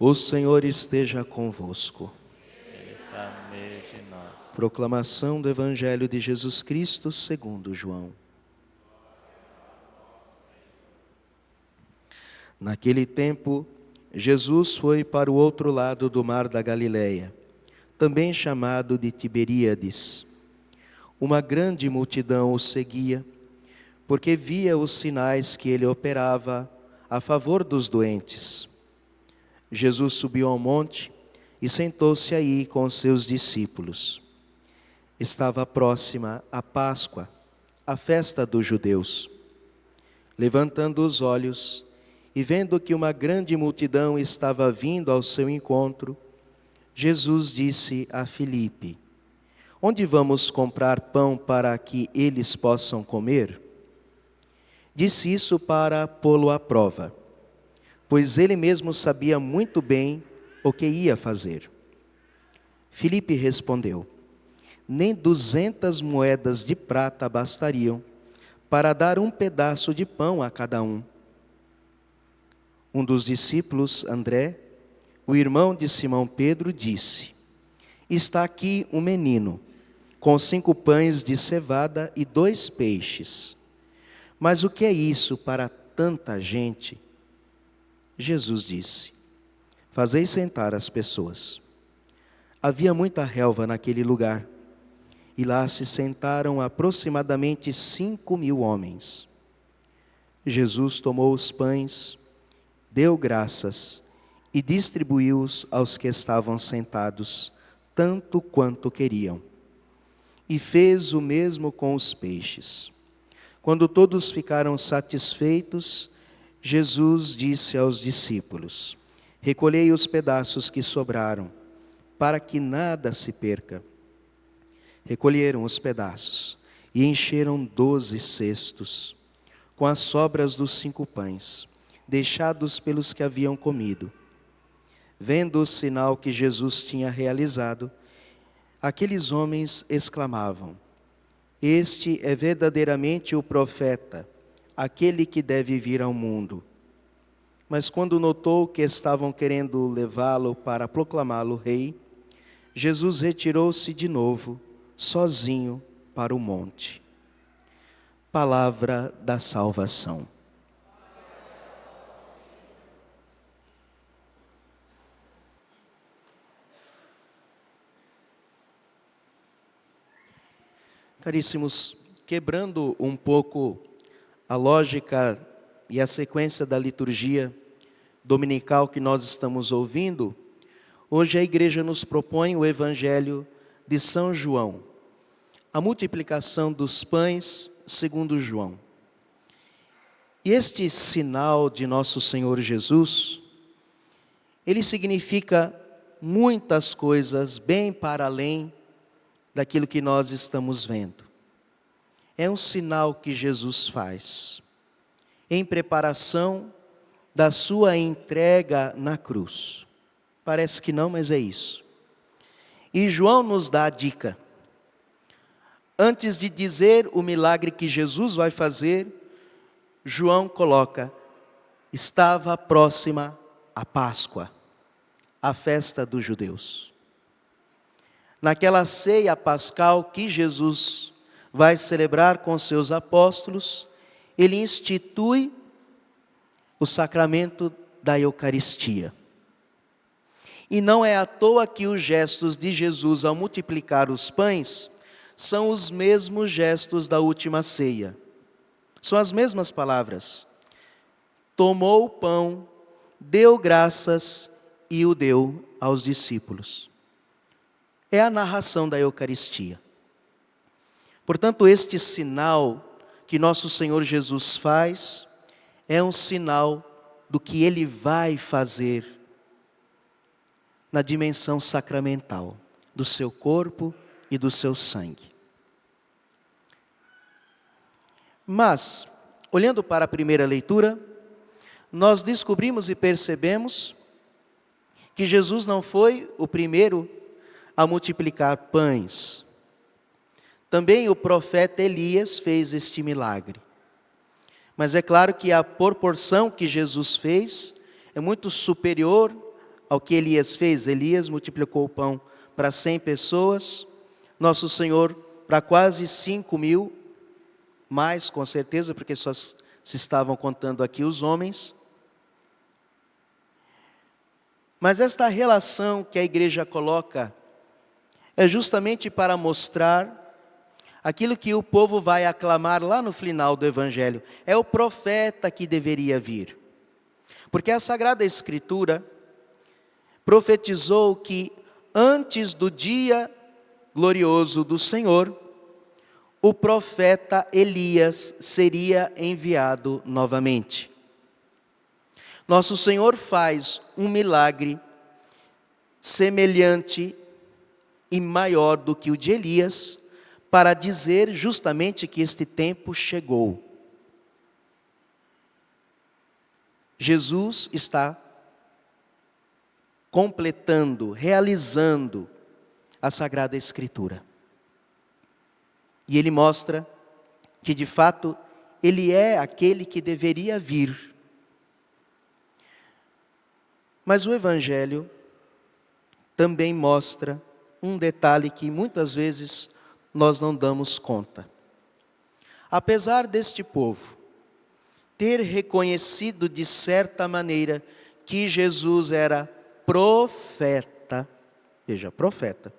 O Senhor esteja convosco. Ele está no meio de nós. Proclamação do Evangelho de Jesus Cristo segundo João. Naquele tempo, Jesus foi para o outro lado do mar da Galileia, também chamado de Tiberíades. Uma grande multidão o seguia, porque via os sinais que ele operava a favor dos doentes. Jesus subiu ao monte e sentou-se aí com os seus discípulos. Estava próxima a Páscoa, a festa dos judeus. Levantando os olhos e vendo que uma grande multidão estava vindo ao seu encontro, Jesus disse a Filipe: Onde vamos comprar pão para que eles possam comer? Disse isso para pô-lo à prova, pois ele mesmo sabia muito bem o que ia fazer. Filipe respondeu: Nem 200 moedas de prata bastariam para dar um pedaço de pão a cada um. Um dos discípulos, André, o irmão de Simão Pedro, disse: Está aqui um menino, com 5 pães de cevada e 2 peixes. Mas o que é isso para tanta gente? Jesus disse: Fazei sentar as pessoas. Havia muita relva naquele lugar, e lá se sentaram aproximadamente 5.000 homens. Jesus tomou os pães, deu graças e distribuiu-os aos que estavam sentados, tanto quanto queriam. E fez o mesmo com os peixes. Quando todos ficaram satisfeitos, Jesus disse aos discípulos: Recolhei os pedaços que sobraram, para que nada se perca. Recolheram os pedaços e encheram 12 cestos, com as sobras dos 5 pães, deixados pelos que haviam comido. Vendo o sinal que Jesus tinha realizado, aqueles homens exclamavam: Este é verdadeiramente o profeta, aquele que deve vir ao mundo. Mas quando notou que estavam querendo levá-lo para proclamá-lo rei, Jesus retirou-se de novo, sozinho, para o monte. Palavra da salvação. Caríssimos, quebrando um pouco a lógica e a sequência da liturgia dominical que nós estamos ouvindo, hoje a igreja nos propõe o Evangelho de São João, a multiplicação dos pães segundo João. E este sinal de nosso Senhor Jesus, ele significa muitas coisas bem para além daquilo que nós estamos vendo. É um sinal que Jesus faz em preparação da sua entrega na cruz. Parece que não, mas é isso. E João nos dá a dica. Antes de dizer o milagre que Jesus vai fazer, João coloca: estava próxima a Páscoa, a festa dos judeus. Naquela ceia pascal que Jesus vai celebrar com seus apóstolos, ele institui o sacramento da Eucaristia. E não é à toa que os gestos de Jesus ao multiplicar os pães são os mesmos gestos da última ceia. São as mesmas palavras. Tomou o pão, deu graças e o deu aos discípulos. É a narração da Eucaristia. Portanto, este sinal que nosso Senhor Jesus faz é um sinal do que Ele vai fazer na dimensão sacramental, do seu corpo e do seu sangue. Mas, olhando para a primeira leitura, nós descobrimos e percebemos que Jesus não foi o primeiro a multiplicar pães. Também o profeta Elias fez este milagre. Mas é claro que a proporção que Jesus fez é muito superior ao que Elias fez. Elias multiplicou o pão para 100 pessoas, Nosso Senhor para quase 5.000, mais com certeza, porque só se estavam contando aqui os homens. Mas esta relação que a igreja coloca é justamente para mostrar aquilo que o povo vai aclamar lá no final do Evangelho. É o profeta que deveria vir. Porque a Sagrada Escritura profetizou que antes do dia glorioso do Senhor, o profeta Elias seria enviado novamente. Nosso Senhor faz um milagre semelhante e maior do que o de Elias, para dizer justamente que este tempo chegou. Jesus está completando, realizando a Sagrada Escritura. E ele mostra que de fato ele é aquele que deveria vir. Mas o Evangelho também mostra um detalhe que muitas vezes nós não damos conta. Apesar deste povo ter reconhecido de certa maneira que Jesus era profeta, veja, profeta,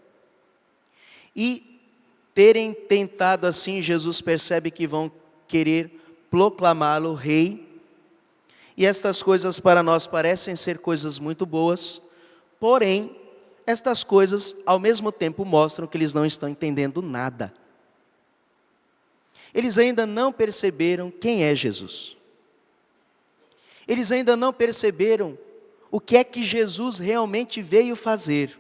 e terem tentado assim, Jesus percebe que vão querer proclamá-lo rei, e estas coisas para nós parecem ser coisas muito boas, porém, estas coisas ao mesmo tempo mostram que eles não estão entendendo nada. Eles ainda não perceberam quem é Jesus. Eles ainda não perceberam o que é que Jesus realmente veio fazer.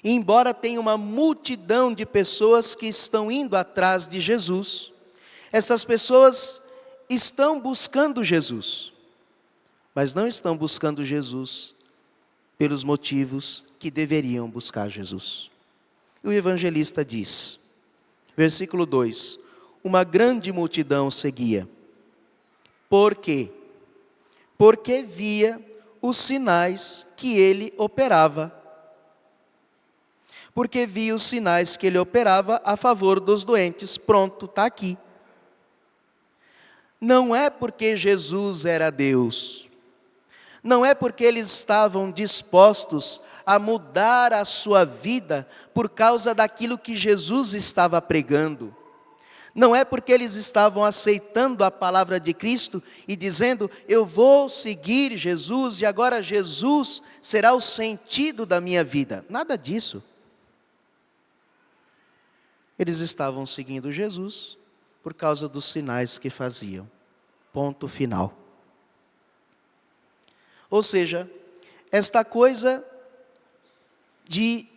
E embora tenha uma multidão de pessoas que estão indo atrás de Jesus, essas pessoas estão buscando Jesus, mas não estão buscando Jesus pelos motivos que deveriam buscar Jesus. E o evangelista diz, versículo 2, uma grande multidão seguia. Por quê? Porque via os sinais que ele operava. Porque via os sinais que ele operava a favor dos doentes. Pronto, está aqui. Não é porque Jesus era Deus. Não é porque eles estavam dispostos a mudar a sua vida por causa daquilo que Jesus estava pregando. Não é porque eles estavam aceitando a palavra de Cristo e dizendo, eu vou seguir Jesus e agora Jesus será o sentido da minha vida. Nada disso. Eles estavam seguindo Jesus por causa dos sinais que faziam. Ponto final. Ou seja, esta coisa de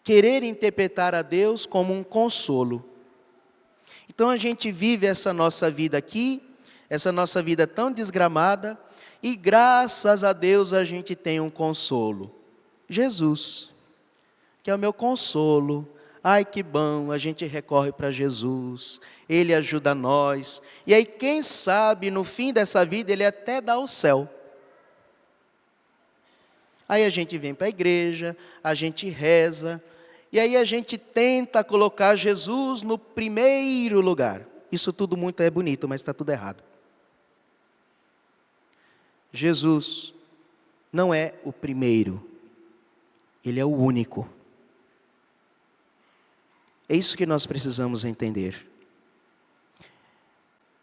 querer interpretar a Deus como um consolo. Então a gente vive essa nossa vida aqui, essa nossa vida tão desgramada, e graças a Deus a gente tem um consolo. Jesus, que é o meu consolo. Ai que bom, a gente recorre para Jesus, Ele ajuda nós. E aí quem sabe no fim dessa vida Ele até dá o céu. Aí a gente vem para a igreja, a gente reza, e aí a gente tenta colocar Jesus no primeiro lugar. Isso tudo muito é bonito, mas está tudo errado. Jesus não é o primeiro, Ele é o único. É isso que nós precisamos entender.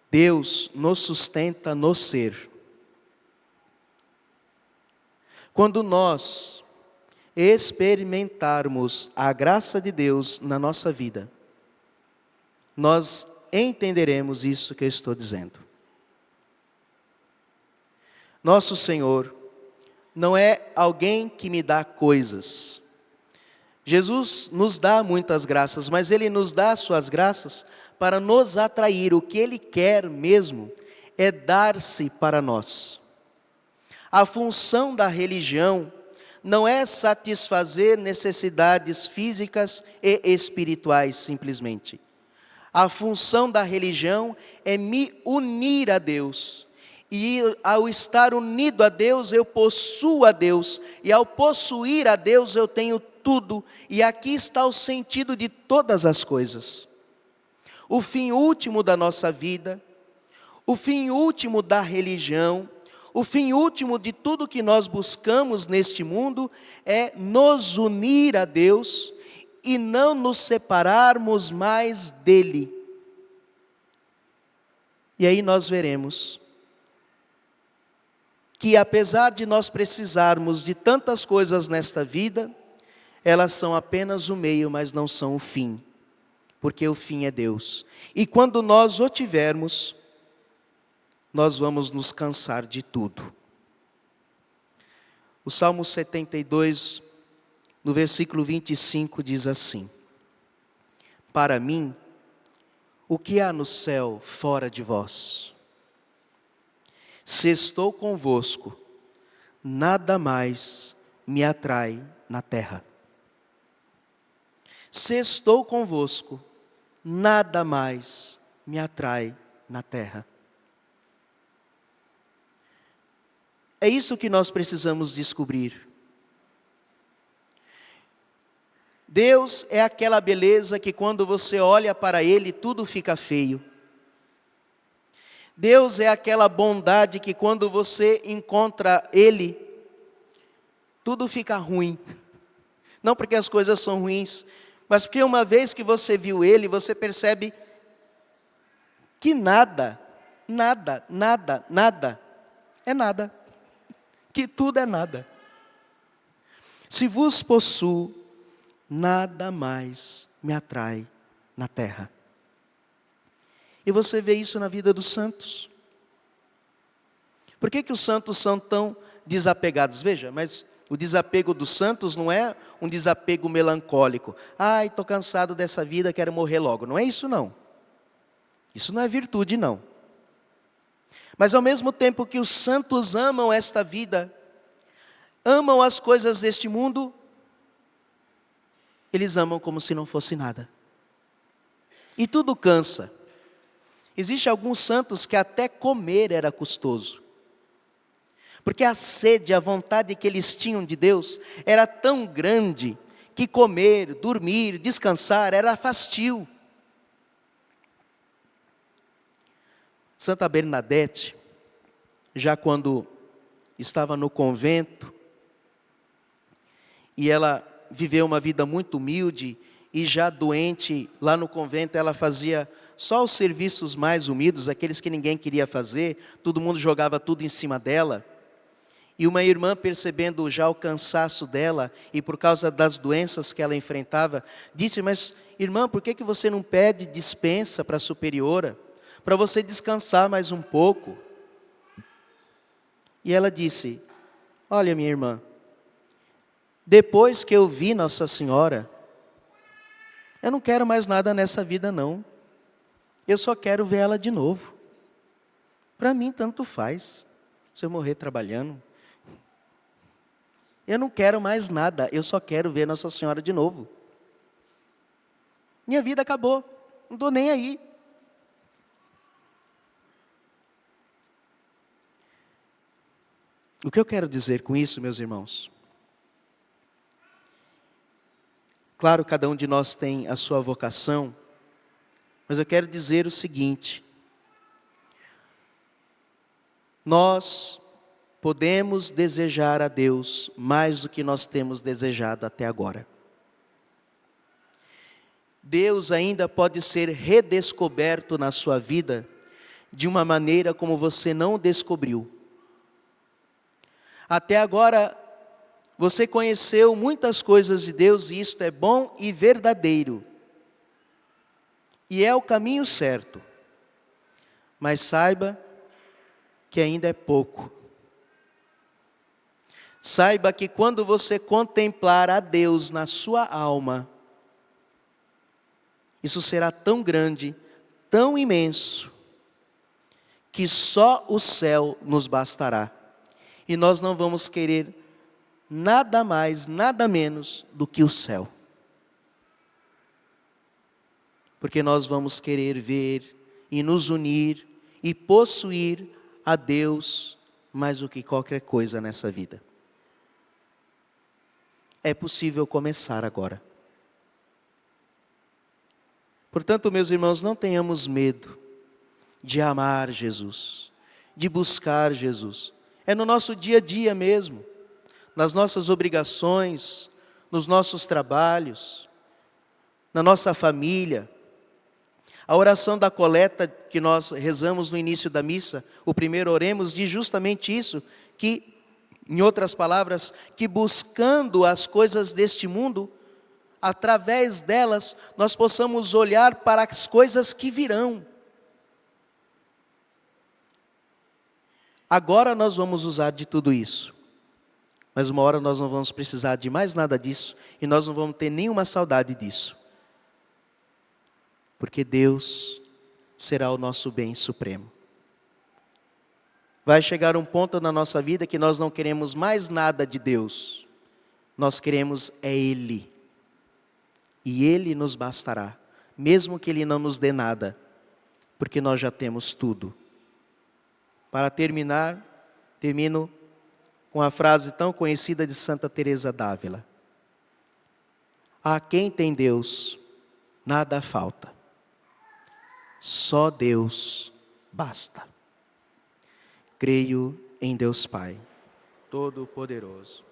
Deus nos sustenta no ser. Quando nós experimentarmos a graça de Deus na nossa vida, nós entenderemos isso que eu estou dizendo. Nosso Senhor não é alguém que me dá coisas. Jesus nos dá muitas graças, mas Ele nos dá as suas graças para nos atrair. O que Ele quer mesmo é dar-se para nós. A função da religião não é satisfazer necessidades físicas e espirituais simplesmente. A função da religião é me unir a Deus E ao estar unido a Deus, eu possuo a Deus. E ao possuir a Deus, eu tenho tudo. E aqui está o sentido de todas as coisas. O fim último da nossa vida, o fim último da religião, o fim último de tudo que nós buscamos neste mundo é nos unir a Deus e não nos separarmos mais dele. E aí nós veremos que apesar de nós precisarmos de tantas coisas nesta vida, elas são apenas o meio, mas não são o fim, porque o fim é Deus. E quando nós o tivermos, nós vamos nos cansar de tudo. O Salmo 72, no versículo 25, diz assim: para mim, o que há no céu fora de vós? Se estou convosco, nada mais me atrai na terra. Se estou convosco, nada mais me atrai na terra. É isso que nós precisamos descobrir. Deus é aquela beleza que quando você olha para Ele, tudo fica feio. Deus é aquela bondade que quando você encontra Ele, tudo fica ruim. Não porque as coisas são ruins, mas porque uma vez que você viu Ele, você percebe que nada é nada. Que tudo é nada. Se vos possuo, nada mais me atrai na terra. E você vê isso na vida dos santos. Por que os santos são tão desapegados? Veja, mas o desapego dos santos não é um desapego melancólico. Ai, estou cansado dessa vida, quero morrer logo. Não é isso não. Isso não é virtude não. Mas ao mesmo tempo que os santos amam esta vida, amam as coisas deste mundo, eles amam como se não fosse nada. E tudo cansa. Existem alguns santos que até comer era custoso. Porque a sede, a vontade que eles tinham de Deus era tão grande que comer, dormir, descansar era fastio. Santa Bernadette, já quando estava no convento, e ela viveu uma vida muito humilde, e já doente lá no convento, ela fazia só os serviços mais humildes, aqueles que ninguém queria fazer, todo mundo jogava tudo em cima dela. E uma irmã, percebendo já o cansaço dela, e por causa das doenças que ela enfrentava, disse: mas irmã, por que você não pede dispensa para a superiora? Para você descansar mais um pouco. E ela disse: olha minha irmã, depois que eu vi Nossa Senhora, eu não quero mais nada nessa vida não. Eu só quero ver ela de novo. Para mim tanto faz, se eu morrer trabalhando. Eu não quero mais nada, eu só quero ver Nossa Senhora de novo. Minha vida acabou, não estou nem aí. O que eu quero dizer com isso, meus irmãos? Claro, cada um de nós tem a sua vocação, mas eu quero dizer o seguinte: nós podemos desejar a Deus mais do que nós temos desejado até agora. Deus ainda pode ser redescoberto na sua vida de uma maneira como você não o descobriu. Até agora, você conheceu muitas coisas de Deus e isto é bom e verdadeiro. E é o caminho certo. Mas saiba que ainda é pouco. Saiba que quando você contemplar a Deus na sua alma, isso será tão grande, tão imenso, que só o céu nos bastará. E nós não vamos querer nada mais, nada menos do que o céu. Porque nós vamos querer ver e nos unir e possuir a Deus mais do que qualquer coisa nessa vida. É possível começar agora. Portanto, meus irmãos, não tenhamos medo de amar Jesus, de buscar Jesus. É no nosso dia a dia mesmo, nas nossas obrigações, nos nossos trabalhos, na nossa família. A oração da coleta que nós rezamos no início da missa, o primeiro oremos, diz justamente isso, que, em outras palavras, que buscando as coisas deste mundo, através delas, nós possamos olhar para as coisas que virão. Agora nós vamos usar de tudo isso, mas uma hora nós não vamos precisar de mais nada disso, e nós não vamos ter nenhuma saudade disso. Porque Deus será o nosso bem supremo. Vai chegar um ponto na nossa vida que nós não queremos mais nada de Deus. Nós queremos é Ele. E Ele nos bastará, mesmo que Ele não nos dê nada, porque nós já temos tudo. Para terminar, termino com a frase tão conhecida de Santa Teresa d'Ávila: a quem tem Deus, nada falta. Só Deus basta. Creio em Deus Pai Todo-Poderoso,